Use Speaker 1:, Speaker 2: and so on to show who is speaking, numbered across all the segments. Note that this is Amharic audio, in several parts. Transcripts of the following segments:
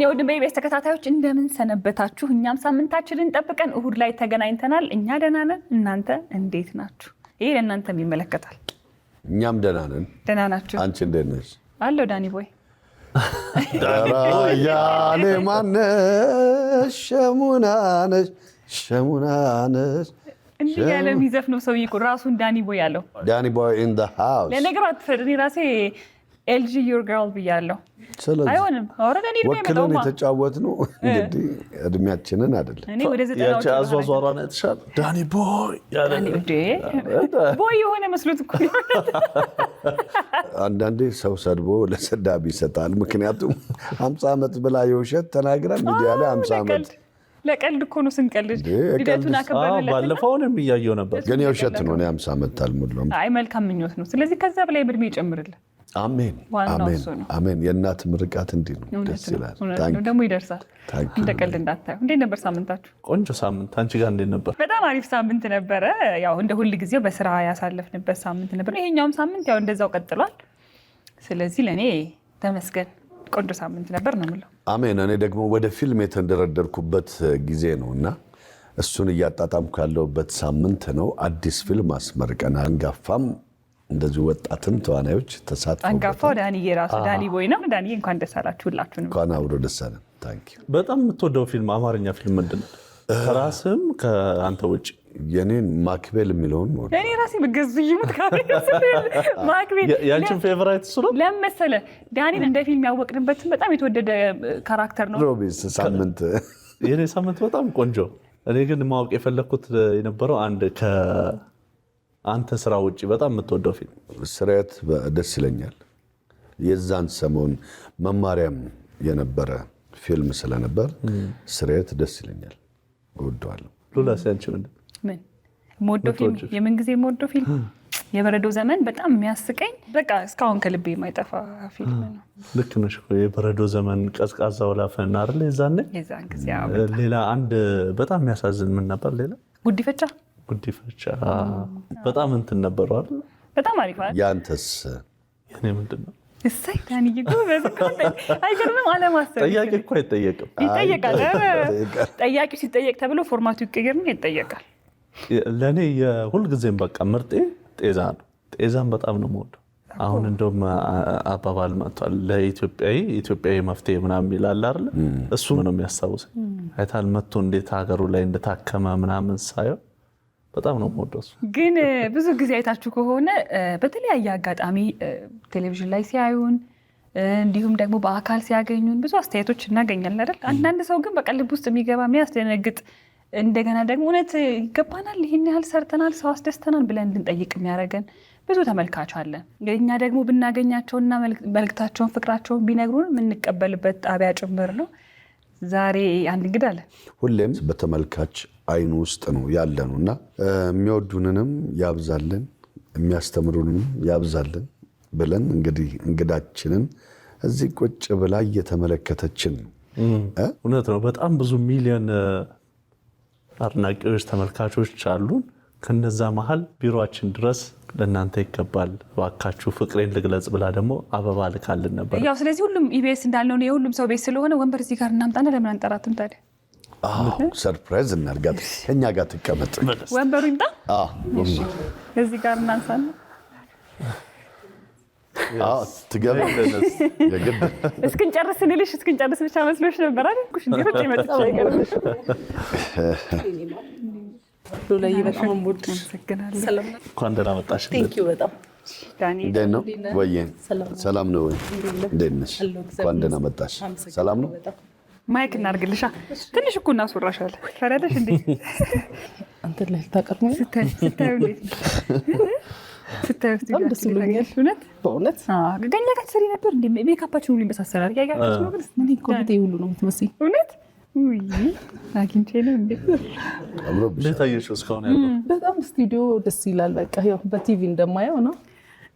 Speaker 1: የውድሜ ቤት ተከታታዮች እንደምን ሰነበታችሁ? እኛም ሳምንታችንን ጠብቀን እሁድ ላይ ተገናኝተናል። እኛ ደህና ነን፣ እናንተ እንዴት ናችሁ? ይሄ ለእናንተም ይመለከታል።
Speaker 2: እኛም ደህና ነን።
Speaker 1: ደህና ናችሁ?
Speaker 2: አንቺ እንዴት ነሽ?
Speaker 1: አለሁ ዳኒ ቦይ።
Speaker 2: ያለ ማነሽ ሸሙናነሽ
Speaker 1: እንዲህ ያለ የሚዘፍነው ሰውዬ እኮ ራሱን ዳኒ ቦይ ያለው።
Speaker 2: ዳኒ ቦይ ኢን ዘ ሃውስ።
Speaker 1: ለነገሩ አትፈርድ። እኔ ራሴ ኤልጂ ዩር ገርል ብያለሁ። አይሆንም። አውራ ዳኒ ቦይ
Speaker 2: ወክለን የተጫወትነው እንግዲህ እድሜያችንን አይደለም።
Speaker 1: እኔ ወደ 90ዎቹ
Speaker 3: አዟዟሯን አይተሻል? ዳኒ ቦይ ያለ
Speaker 1: ቦይ የሆነ መስሎት እኮ
Speaker 2: አንዳንዴ ሰው ሰድቦ ለሰዳቢ ይሰጣል። ምክንያቱም 50 ዓመት ብላ የውሸት ተናግራ ሚዲያ ላይ 50 ዓመት
Speaker 1: ለቀልድ እኮ ነው ስንቀልድ። ልደቱን አከበረለት።
Speaker 3: ባለፈውንም እያየሁ ነበር፣
Speaker 2: ግን የውሸት ነው። 50 ዓመት አልሞላም።
Speaker 1: አይ መልካም ምኞት ነው። ስለዚህ ከዛ በላይ እድሜ ይጨምርልህ።
Speaker 2: አሜን አሜን። የእናት ምርቃት እንዲህ ነው፣ ደስ ይላል።
Speaker 1: ደግሞ ይደርሳል። እንደ ቀልድ እንዳታዩ። እንዴት ነበር ሳምንታችሁ?
Speaker 3: ቆንጆ ሳምንት። አንቺ ጋር እንዴት ነበር?
Speaker 1: በጣም አሪፍ ሳምንት ነበረ። ያው እንደ ሁል ጊዜው በስራ ያሳለፍንበት ሳምንት ነበር። ይሄኛውም ሳምንት ያው እንደዛው ቀጥሏል። ስለዚህ ለእኔ ተመስገን ቆንጆ ሳምንት ነበር ነው የምለው።
Speaker 2: አሜን። እኔ ደግሞ ወደ ፊልም የተንደረደርኩበት ጊዜ ነው እና እሱን እያጣጣምኩ ያለሁበት ሳምንት ነው። አዲስ ፊልም አስመርቀናል። አንጋፋም እንደዚህ ወጣትም ተዋናዮች ተሳትፈው።
Speaker 1: አንጋፋው ዳኒዬ ራሱ ዳኒ ቦይ ነው። ዳኒዬ እንኳን ደስ አላችሁ ሁላችሁንም።
Speaker 2: እንኳን አብሮ ደስ አለን። ታንክ ዩ።
Speaker 3: በጣም የምትወደው ፊልም አማርኛ ፊልም ምንድን ነው? ከራስም ከአንተ ውጭ
Speaker 2: የኔን ማክቤል የሚለውን ነው።
Speaker 1: እኔ ራሴ በገዙ ይሙት ማክቤል
Speaker 3: ያንቺን ፌቨራይት እሱ ነው።
Speaker 1: ለምን መሰለህ? ዳኒን እንደ ፊልም ያወቅንበትን በጣም የተወደደ ካራክተር ነው።
Speaker 2: ሮቢስ ሳምንት
Speaker 3: የኔ ሳምንት በጣም ቆንጆ። እኔ ግን ማወቅ የፈለኩት የነበረው አንተ ስራ ውጪ በጣም የምትወደው ፊልም።
Speaker 2: ስርየት ደስ ይለኛል። የዛን ሰሞን መማሪያም የነበረ ፊልም ስለነበር ስርየት ደስ ይለኛል፣ እወደዋለሁ።
Speaker 3: ሉላ ሲያንቺ ምንድን
Speaker 1: ምን የምወደው ፊልም? የምን ጊዜ የምወደው ፊልም የበረዶ ዘመን በጣም የሚያስቀኝ፣ በቃ እስካሁን ከልቤ የማይጠፋ ፊልም ነው።
Speaker 3: ልክ ነሽ። የበረዶ ዘመን ቀዝቃዛው ላፈን አይደል? የዛን
Speaker 1: ጊዜ
Speaker 3: ሌላ አንድ በጣም የሚያሳዝን ምን ነበር? ሌላ ጉዲፈቻ በጣም እንትን ነበሩ አይደል?
Speaker 1: በጣም አሪፍ አይደል?
Speaker 2: ያንተስ?
Speaker 3: የኔ ምንድን ነው?
Speaker 1: እሰይ ዳኒዬ ጎበዝ እኮ። አይገርምም? አለማሰብ
Speaker 3: ጠያቂ እኮ አይጠየቅም።
Speaker 1: ይጠየቃል። ጠያቂው ሲጠየቅ ተብሎ ፎርማቱ ይቀየርና ይጠየቃል።
Speaker 3: ለእኔ የሁልጊዜም በቃ ምርጤ ጤዛ ነው። ጤዛን በጣም ነው የምወደው። አሁን እንደውም አባባል መጥቷል፣ ለኢትዮጵያዊ መፍትሄ ምናምን ይላል አይደል? እሱ ነው የሚያስታውሰኝ። አይታል መጥቶ እንዴት ሀገሩ ላይ እንደታከመ ምናምን ሳየው በጣም ነው የምወደው። ግን
Speaker 1: ብዙ ጊዜ አይታችሁ ከሆነ በተለያየ አጋጣሚ ቴሌቪዥን ላይ ሲያዩን እንዲሁም ደግሞ በአካል ሲያገኙን ብዙ አስተያየቶች እናገኛለን አይደል? አንዳንድ ሰው ግን በቃ ልብ ውስጥ የሚገባ የሚያስደነግጥ፣ እንደገና ደግሞ እውነት ይገባናል፣ ይህን ያህል ሰርተናል፣ ሰው አስደስተናል ብለን እንድንጠይቅ የሚያደርገን ብዙ ተመልካች አለን። እኛ ደግሞ ብናገኛቸውና መልእክታቸውን ፍቅራቸውን ቢነግሩን የምንቀበልበት ጣቢያ ጭምር ነው። ዛሬ አንድ እንግዳ አለ።
Speaker 2: ሁሌም በተመልካች አይኑ ውስጥ ነው ያለነው እና የሚወዱንንም ያብዛልን የሚያስተምሩንም ያብዛልን ብለን እንግዲህ እንግዳችንን እዚህ ቁጭ ብላ እየተመለከተችን ነው።
Speaker 3: እውነት ነው። በጣም ብዙ ሚሊዮን አድናቂዎች ተመልካቾች አሉን። ከነዛ መሀል ቢሮአችን ድረስ ለእናንተ ይገባል እባካችሁ ፍቅሬን ልግለጽ ብላ ደግሞ አበባ ልካልን ነበር።
Speaker 1: ያው ስለዚህ ሁሉም ኢቢኤስ እንዳልነው የሁሉም ሰው ቤት ስለሆነ ወንበር እዚህ ጋር እናምጣና ለምን አንጠራትም ታዲያ?
Speaker 2: ሰርፕራይዝ እናድርጋት። ከኛ ጋር ትቀመጥ።
Speaker 1: ወንበሩ ይምጣ። እዚህ ጋር እናንሳና
Speaker 2: ትገባ።
Speaker 1: እስክንጨርስ ስንልሽ እስክንጨርስ ብቻ መስሎሽ ነበር አይደል? እንዲሮጥ ይመጣል አይቀርልሽ።
Speaker 4: ሉላዬ በጣም ወድ
Speaker 1: ሰላም
Speaker 3: እንኳን ደህና መጣሽ።
Speaker 4: ቴንኪው በጣም
Speaker 1: ዳኒ።
Speaker 2: እንዴት ነው ወይዬ? ሰላም ነው ወይ? እንዴት ነሽ? እንኳን ደህና መጣሽ። ሰላም ነው።
Speaker 1: ማይክ እናድርግልሻ። ትንሽ እኮ እናስወራሻለን። ፈረደሽ እንዴ?
Speaker 4: አንተ ላይ ታቀርሙ
Speaker 1: ስታዩ
Speaker 4: በጣም ደስ ብሎኛል። በእውነት
Speaker 1: ገኛ ጋር ትሰሪ ነበር እንዴ? ሜካፓችን ሁሉ ይመሳሰላል። ያያችሁ ነው ግን
Speaker 4: ምን ኮሚቴ ሁሉ ነው የምትመስይ።
Speaker 1: እውነት አግኝቼ ነው እንዴ?
Speaker 3: እንዴት አየሽው? እስካሁን ያለው
Speaker 4: በጣም ስቱዲዮ ደስ ይላል። በቃ ያው በቲቪ እንደማየው ነው።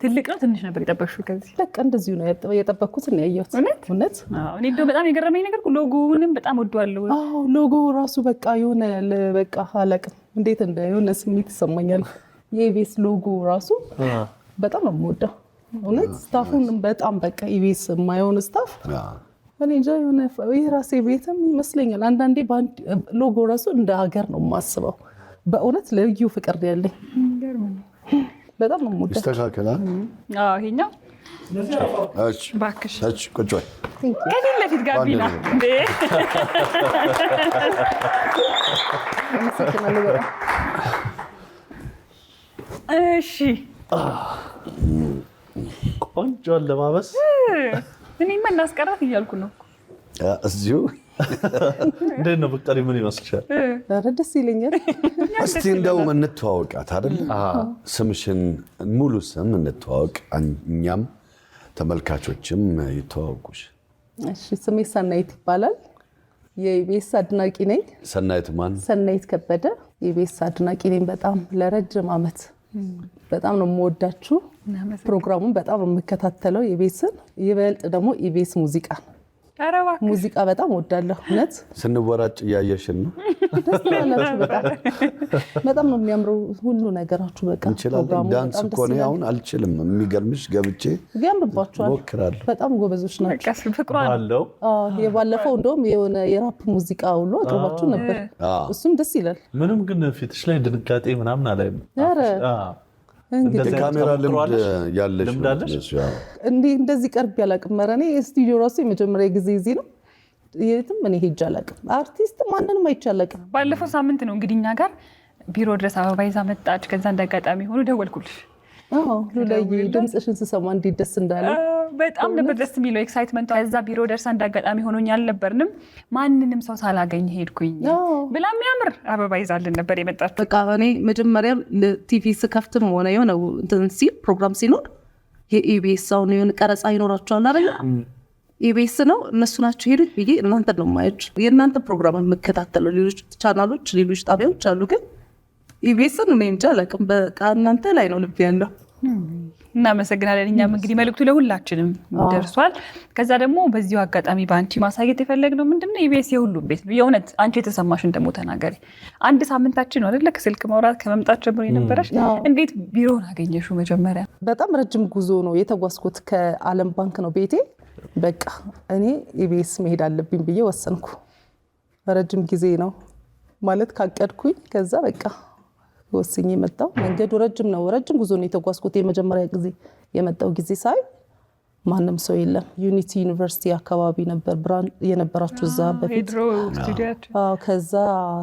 Speaker 1: ትልቅ ነው ትንሽ ነበር የጠበቅሽው? ከዚህ
Speaker 4: በቃ እንደዚሁ ነው የጠበቅኩት እና ያየሁት። እውነት
Speaker 1: እኔ እንደው በጣም የገረመኝ ነገር ሎጎውንም በጣም ወደዋለሁ።
Speaker 4: አዎ ሎጎ ራሱ በቃ የሆነ በቃ አላውቅም እንዴት የሆነ ስሜት ይሰማኛል። የኢቢኤስ ሎጎ ራሱ በጣም ነው የምወደው። እውነት ስታፉን በጣም በቃ ኢቢኤስ የማይሆን ስታፍ እኔ እንጃ የሆነ የራሴ ቤትም ይመስለኛል። አንዳንዴ ባንድ ሎጎ ራሱ እንደ ሀገር ነው የማስበው። በእውነት ልዩ ፍቅር ያለኝ በጣም ነው የምወዳት።
Speaker 2: ይስተካከላል።
Speaker 1: ይሄኛው
Speaker 2: እሺ
Speaker 1: እባክሽ
Speaker 2: እሺ ቁጭ በይ።
Speaker 1: ከፊት ለፊት ጋቢና እንዴ
Speaker 4: አመሰግናለሁ በጣም።
Speaker 1: እሺ
Speaker 3: ቆንጆ አለባበስ።
Speaker 1: እኔማ እናስቀራት እያልኩ ነው
Speaker 2: እዚሁ
Speaker 3: እንዴት ነው ብትቀሪ ምን ይመስልሻል?
Speaker 4: ኧረ ደስ ይለኛል።
Speaker 2: እስቲ እንደው እንተዋወቃት አይደል? ስምሽን ሙሉ ስም እንተዋወቅ፣ እኛም ተመልካቾችም ይተዋወቁሽ።
Speaker 4: እሺ ስሜ ሰናይት ይባላል። የኢቢኤስ አድናቂ ነኝ።
Speaker 2: ሰናይት ማን?
Speaker 4: ሰናይት ከበደ የኢቢኤስ አድናቂ ነኝ። በጣም ለረጅም ዓመት በጣም ነው የምወዳችሁ። ፕሮግራሙን በጣም ነው የምከታተለው። ኢቢኤስን ይበልጥ ደግሞ ኢቢኤስ ሙዚቃ ሙዚቃ በጣም ወዳለሁ። እውነት
Speaker 2: ስንወራጭ እያየሽን ነው።
Speaker 4: ደስ ይላችሁ። በጣም ነው የሚያምረው ሁሉ ነገራችሁ። በቃ
Speaker 2: እንችላለን። ዳንስ እኮ ነው አሁን አልችልም። የሚገርምሽ ገብቼ
Speaker 4: ያምርባችኋል።
Speaker 2: ሞክራለሁ።
Speaker 4: በጣም ጎበዞች ናቸው።
Speaker 3: ባለው
Speaker 4: የባለፈው እንደውም የሆነ የራፕ ሙዚቃ ሁሉ አቅርባችሁ ነበር። እሱም ደስ ይላል።
Speaker 3: ምንም ግን ፊትሽ ላይ ድንጋጤ ምናምን አላይም።
Speaker 4: እንግዲህ
Speaker 2: ካሜራ ልምድ ያለሽ
Speaker 4: እንደዚህ ቀርብ ያላቅም። ኧረ እኔ ስቱዲዮ ራሱ የመጀመሪያ ጊዜ እዚህ ነው። የትም እኔ ሄጄ አላቅም። አርቲስት ማንንም አይቼ አላቅም።
Speaker 1: ባለፈው ሳምንት ነው እንግዲህ እኛ ጋር ቢሮ ድረስ አበባ ይዛ መጣች። ከዛ እንዳጋጣሚ ሆኖ ደወልኩልሽ።
Speaker 4: ሉላዬ ድምፅሽን ስሰማ እንዴት ደስ እንዳለ
Speaker 1: በጣም ነበር ደስ የሚለው ኤክሳይትመንቱ። ከዛ ቢሮ ደርሳ እንዳጋጣሚ ሆኖኝ አልነበርንም። ማንንም ሰው ሳላገኝ ሄድኩኝ ብላ የሚያምር አበባ ይዛልን ነበር የመጣችው።
Speaker 4: በቃ እኔ መጀመሪያ ቲቪ ስከፍትም ሆነ የሆነ እንትን ሲል ፕሮግራም ሲኖር የኢቢኤስ አሁን የሆነ ቀረጻ ይኖራቸዋል አይደል? ኢቢኤስ ነው እነሱ ናቸው ሄዱት ብዬ እናንተ ነው የማያችሁ። የእናንተ ፕሮግራም የምከታተለው ሌሎች ቻናሎች ሌሎች ጣቢያዎች አሉ፣ ግን ኢቢኤስን እኔ እንጃ አላውቅም። በቃ እናንተ ላይ ነው ልብ ያለው።
Speaker 1: እናመሰግናለን። እኛም እንግዲህ መልእክቱ ለሁላችንም ደርሷል። ከዛ ደግሞ በዚሁ አጋጣሚ በአንቺ ማሳየት የፈለግነው ምንድነው ኢቢኤስ የሁሉም ቤት ነው። የእውነት አንቺ የተሰማሽን ደግሞ ተናገሪ። አንድ ሳምንታችን ነው አይደለ ከስልክ ማውራት ከመምጣት ጀምሮ የነበረሽ። እንዴት ቢሮን አገኘሽው? መጀመሪያ
Speaker 4: በጣም ረጅም ጉዞ ነው የተጓዝኩት። ከዓለም ባንክ ነው ቤቴ። በቃ እኔ ኢቢኤስ መሄድ አለብኝ ብዬ ወሰንኩ። ረጅም ጊዜ ነው ማለት ካቀድኩኝ። ከዛ በቃ ወስኜ መጣሁ። መንገዱ ረጅም ነው። ረጅም ጉዞ ነው የተጓዝኩት። የመጀመሪያ ጊዜ የመጣው ጊዜ ሳይ ማንም ሰው የለም። ዩኒቲ ዩኒቨርሲቲ አካባቢ ነበር የነበራችሁ እዛ በፊት። ከዛ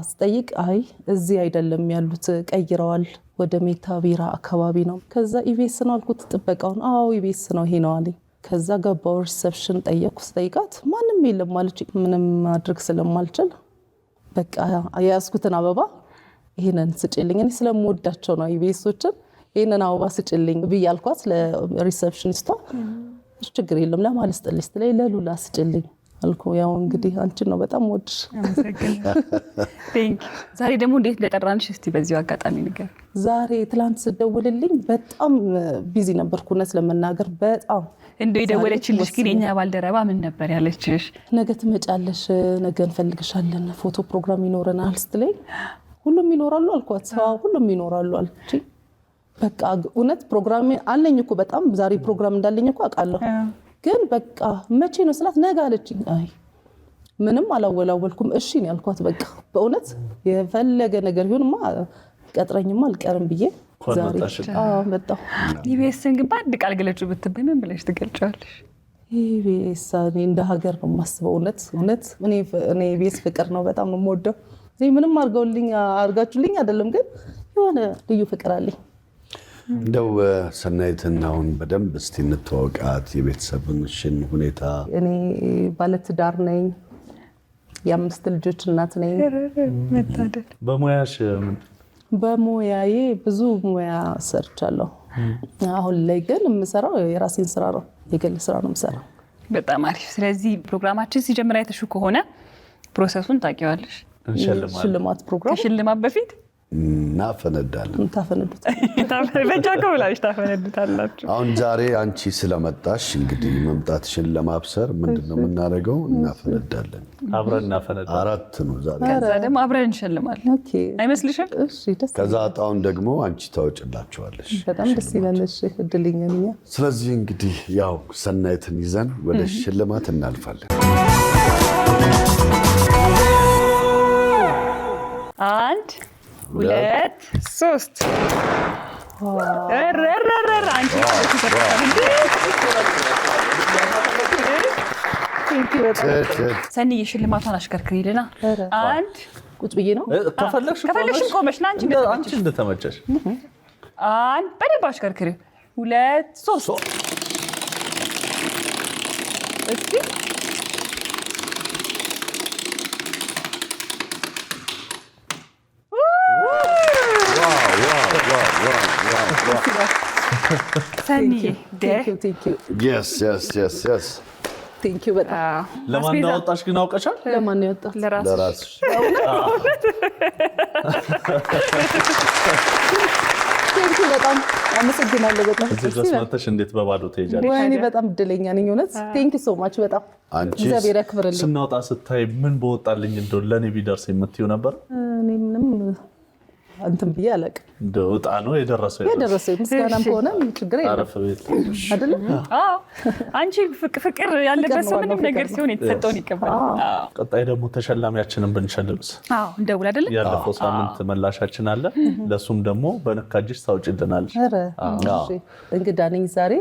Speaker 4: ስጠይቅ አይ እዚህ አይደለም ያሉት ቀይረዋል፣ ወደ ሜታ ቢራ አካባቢ ነው። ከዛ ኢቢኤስ ነው አልኩት ጥበቃውን። አዎ ኢቢኤስ ነው ይሄ ነው አለኝ። ከዛ ገባሁ ሪሰፕሽን ጠየቅኩ። ስጠይቃት ማንም የለም ማለች። ምንም ማድረግ ስለማልችል በቃ የያዝኩትን አበባ ይሄንን ስጭልኝ፣ እኔ ስለምወዳቸው ነው ኢቢኤሶችን፣ ይሄንን አበባ ስጭልኝ ብዬ አልኳት ለሪሰፕሽኒስቷ። ችግር የለም ለማን ልስጥልኝ ስትለኝ ለሉላ ስጭልኝ አልኩ። ያው እንግዲህ አንቺን ነው በጣም ወድሽ።
Speaker 1: ዛሬ ደግሞ እንዴት እንደጠራንሽ እስቲ በዚሁ አጋጣሚ ንገር።
Speaker 4: ዛሬ ትላንት ስደውልልኝ በጣም ቢዚ ነበርኩ እውነት ለመናገር በጣም
Speaker 1: እንደው የደወለችልሽ ግን የኛ ባልደረባ ምን ነበር ያለችሽ?
Speaker 4: ነገ ትመጫለሽ፣ ነገ እንፈልግሻለን፣ ፎቶ ፕሮግራም ይኖረናል ስትለኝ ሁሉም ይኖራሉ አልኳት። ሁሉም ይኖራሉ አለች። በቃ እውነት ፕሮግራም አለኝ እኮ በጣም ዛሬ ፕሮግራም እንዳለኝ እኮ አውቃለሁ፣ ግን በቃ መቼ ነው ስላት ነገ አለችኝ። አይ ምንም አላወላወልኩም እሺ ነው ያልኳት። በቃ በእውነት የፈለገ ነገር ይሁንማ ቀጥረኝማ አልቀርም ብዬ ዛሬ መጣሁ።
Speaker 1: ኢቢኤስን ግን በአንድ ቃል ግለጩ ብትበይ ምን ብለሽ ትገልጫለሽ?
Speaker 4: ኢቢኤስ እንደ ሀገር ነው የማስበው። እውነት እኔ ኢቢኤስ ፍቅር ነው፣ በጣም ነው የምወደው። ምንም አድርጋችሁልኝ አይደለም፣ ግን የሆነ ልዩ ፍቅር አለኝ።
Speaker 2: እንደው ሰናይትን አሁን በደንብ እስቲ እንተዋወቃት፣ የቤተሰብሽን ሁኔታ።
Speaker 4: እኔ ባለትዳር ነኝ፣ የአምስት ልጆች እናት ነኝ።
Speaker 3: በሙያሽ
Speaker 4: በሙያዬ ብዙ ሙያ ሰርቻለሁ። አሁን ላይ ግን የምሰራው የራሴን ስራ ነው፣ የግል ስራ ነው የምሰራው።
Speaker 1: በጣም አሪፍ። ስለዚህ ፕሮግራማችን ሲጀምር አይተሽው ከሆነ ፕሮሰሱን ታውቂዋለሽ።
Speaker 4: ሽልማት ፕሮግራም
Speaker 1: ከሽልማት በፊት
Speaker 2: እናፈነዳለን።
Speaker 1: በጃከው ብላችሁ ታፈነዱታላችሁ።
Speaker 2: አሁን ዛሬ አንቺ ስለመጣሽ እንግዲህ መምጣትሽን ለማብሰር ምንድነው የምናደርገው? እናፈነዳለን።
Speaker 3: አብረን እናፈነዳለን።
Speaker 2: 4 ነው ዛሬ።
Speaker 1: ከዛ ደግሞ አብረን እንሸልማለን።
Speaker 4: ኦኬ
Speaker 1: አይመስልሽም?
Speaker 4: እሺ ደስ
Speaker 2: ከዛ እጣውን ደግሞ አንቺ ታወጭላችኋለሽ።
Speaker 4: በጣም ደስ ይላል። እሺ እድልኛ ነኝ።
Speaker 2: ስለዚህ እንግዲህ ያው ሰናይትን ይዘን ወደ ሽልማት እናልፋለን።
Speaker 1: 1 2 3 አንቺ ሰኒ ሽልማቷን አሽከርክሪልና 1
Speaker 4: ቁጭ ብዬ ነው
Speaker 3: ከፈለግሽ
Speaker 1: ቆመሽ አንቺ
Speaker 3: እንደተመቸሽ
Speaker 1: 1 በደንብ አሽከርክሪ 2 3 እስቲ ሰኒ
Speaker 4: ቴንክ ዩ በጣም
Speaker 3: ለማን እንዳወጣሽ ግን አውቀሻል?
Speaker 4: ለማን ያወጣሽ?
Speaker 2: ለራስሽ።
Speaker 4: ቴንክ ዩ በጣም አመሰግናለሁ። በጣም
Speaker 3: እዚህ ድረስ መጥተሽ እንዴት በባዶ ትሄጃለሽ?
Speaker 4: ወይኔ በጣም እድለኛ ነኝ እውነት። ቴንክ ዩ ሶ ማች በጣም እግዚአብሔር ያክብርልኝ።
Speaker 3: ስናወጣ ስታይ ምን በወጣልኝ እንደው ለኔ ቢደርስ የምትይው ነበር?
Speaker 4: እኔ ምንም አንተም ብዬ አላውቅም።
Speaker 3: እንደው ዕጣ ነው የደረሰው
Speaker 4: ምስጋናም ከሆነ ችግር የለም
Speaker 3: አረፍ ቤት
Speaker 4: አይደለ?
Speaker 1: አዎ አንቺ ፍቅር ያለበት ሰው ምንም ነገር ሲሆን የተሰጠውን ይቀበላል።
Speaker 3: ቀጣይ ደግሞ ተሸላሚያችንን ብንሸልምስ?
Speaker 1: አዎ እንደውል አይደለ?
Speaker 3: ያለፈው ሳምንት መላሻችን አለ። ለሱም ደግሞ በነካጅሽ ታውጭልናለሽ።
Speaker 4: ኧረ እሺ እንግዳ ነኝ ዛሬ።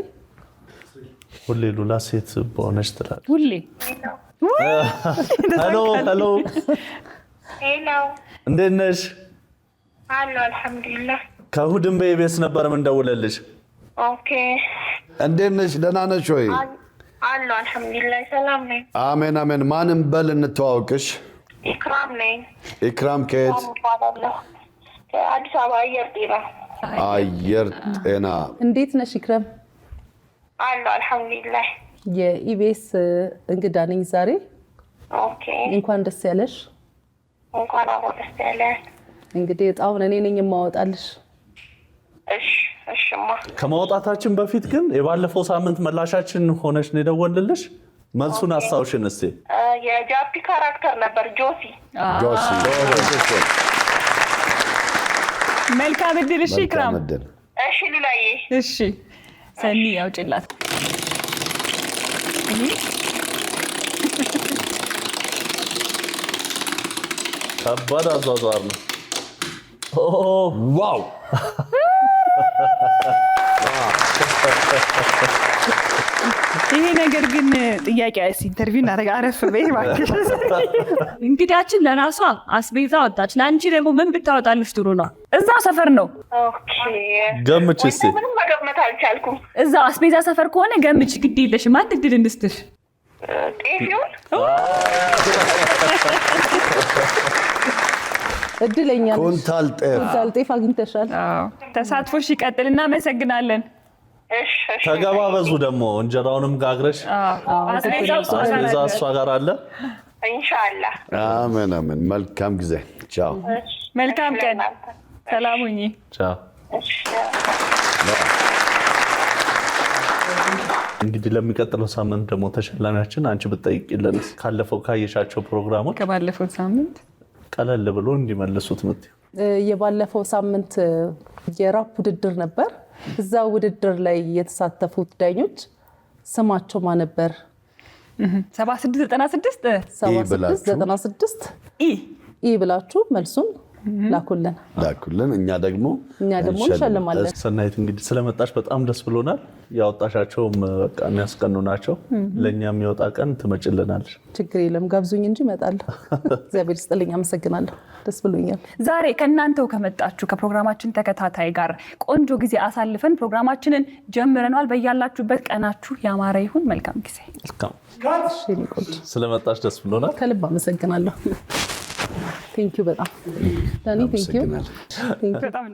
Speaker 3: ሁሌ ሉላ ሴት በሆነች ትላለች።
Speaker 1: ሁሌ
Speaker 3: ሄሎ ሄሎ
Speaker 5: ሄሎ
Speaker 3: እንዴት ነሽ?
Speaker 5: አሎ አልሐምዱሊላህ።
Speaker 3: ከእሑድም በኢቢኤስ ነበር የምንደውልልሽ።
Speaker 5: ኦኬ
Speaker 2: እንዴት ነሽ? ደህና ነሽ ወይ?
Speaker 5: አሎ አልሐምዱሊላህ ሰላም ነኝ።
Speaker 2: አሜን አሜን። ማንም በል እንተዋወቅሽ።
Speaker 5: ኢክራም ነኝ።
Speaker 2: ኢክራም ከየት?
Speaker 5: አዲስ አበባ አየር ጤና።
Speaker 2: አየር ጤና።
Speaker 4: እንዴት ነሽ ኢክራም?
Speaker 5: አሎ አልሐምዱሊላህ።
Speaker 4: የኢቢኤስ እንግዳ ነኝ ዛሬ።
Speaker 5: ኦኬ
Speaker 4: እንኳን ደስ ያለሽ።
Speaker 5: እንኳን አብሮ ደስ ያለን።
Speaker 4: እንግዲህ ዕጣውን እኔ ነኝ የማወጣልሽ።
Speaker 5: እሺማ
Speaker 3: ከማውጣታችን በፊት ግን የባለፈው ሳምንት መላሻችን ሆነሽ ነው የደወልንልሽ። መልሱን አስታውሽን እስቲ።
Speaker 5: የጃፒ ካራክተር ነበር ጆሲ።
Speaker 1: መልካም እድል። እሺ ኢክራም።
Speaker 5: እሺ ሉላዬ።
Speaker 1: እሺ ሰኒ ያውጭላት።
Speaker 3: ከባድ አዟዟር ነው።
Speaker 2: ዋው
Speaker 1: ይሄ ነገር ግን ጥያቄ ኢንተርቪው እናደርግ። አረፍ በይ እባክሽ።
Speaker 6: እንግዳችን ለራሷ አስቤዛ ወጣች። ለአንቺ ደግሞ ምን ብታወጣልሽ ጥሩ ነው?
Speaker 1: እዛ ሰፈር ነው።
Speaker 5: ኦኬ
Speaker 3: ገምች እስቲ።
Speaker 5: ምንም መገመት አልቻልኩም።
Speaker 1: እዛ አስቤዛ ሰፈር ከሆነ ገምች፣ ግድ የለሽም። አንድ እድል እንድስትሽ።
Speaker 5: ጤፍ ይሁን።
Speaker 4: እድለኛ ነሽ።
Speaker 2: ኩንታል
Speaker 4: ጤፍ አግኝተሻል።
Speaker 1: ተሳትፎሽ ይቀጥል። እናመሰግናለን።
Speaker 3: ተገባበዙ ደግሞ እንጀራውንም ጋግረሽ አስቤዛ እሷ ጋር አለ።
Speaker 5: ኢንሻአላህ።
Speaker 2: አሜን አሜን። መልካም ጊዜ። ቻው።
Speaker 1: መልካም ቀን። ሰላም ሁኚ።
Speaker 3: ቻው። እንግዲህ ለሚቀጥለው ሳምንት ደግሞ ተሸላሚያችን አንቺ ብትጠይቂልን ካለፈው ካየሻቸው ፕሮግራሞች
Speaker 1: ከባለፈው ሳምንት
Speaker 3: ቀለል ብሎ እንዲመልሱት ምትይ።
Speaker 4: የባለፈው ሳምንት የራፕ ውድድር ነበር። እዛ ውድድር ላይ የተሳተፉት ዳኞች ስማቸው ማን ነበር?
Speaker 1: 7696
Speaker 4: 7696 ኢ ብላችሁ መልሱን ላኩልን።
Speaker 2: እኛ ደግሞ
Speaker 4: እንሸልማለን።
Speaker 3: ሰናይት እንግዲህ ስለመጣሽ በጣም ደስ ብሎናል። ያወጣሻቸውም በቃ የሚያስቀኑ ናቸው። ለእኛ የሚወጣ ቀን ትመጭልናለሽ።
Speaker 4: ችግር የለም ጋብዙኝ እንጂ እመጣለሁ። እግዚአብሔር ይስጥልኝ። አመሰግናለሁ። ደስ ብሎኛል።
Speaker 1: ዛሬ ከእናንተው ከመጣችሁ ከፕሮግራማችን ተከታታይ ጋር ቆንጆ ጊዜ አሳልፈን ፕሮግራማችንን ጀምረናል። በያላችሁበት ቀናችሁ ያማረ ይሁን። መልካም ጊዜ።
Speaker 3: ስለመጣሽ ደስ ብሎናል።
Speaker 4: ከልብ አመሰግናለሁ። ቴንኪው በጣም ዳኒ። ቴንኪው በጣም